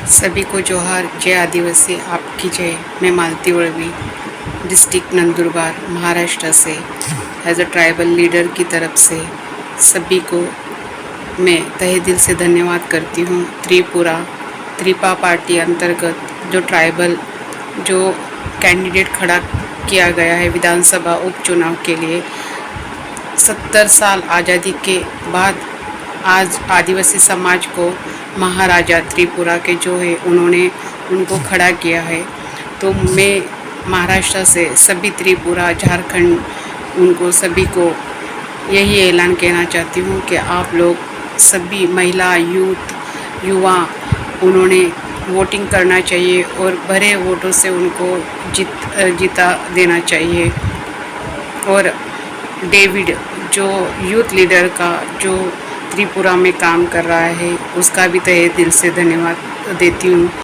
सभी को जोहार। जय आदिवासी, आपकी जय। मैं मालती वड़वी, डिस्ट्रिक्ट नंदुरबार, महाराष्ट्र से एज अ ट्राइबल लीडर की तरफ से सभी को मैं तहे दिल से धन्यवाद करती हूँ। त्रिपा पार्टी अंतर्गत जो कैंडिडेट खड़ा किया गया है विधानसभा उपचुनाव के लिए, 70 साल आज़ादी के बाद आज आदिवासी समाज को महाराजा त्रिपुरा के जो है उनको खड़ा किया है। तो मैं महाराष्ट्र से सभी त्रिपुरा, झारखंड, उनको सभी को यही ऐलान कहना चाहती हूँ कि आप लोग सभी महिला, युवा उन्होंने वोटिंग करना चाहिए और बड़े वोटों से उनको जीता देना चाहिए। और डेविड जो यूथ लीडर का जो त्रिपुरा में काम कर रहा है, उसका भी तहे दिल से धन्यवाद देती हूँ।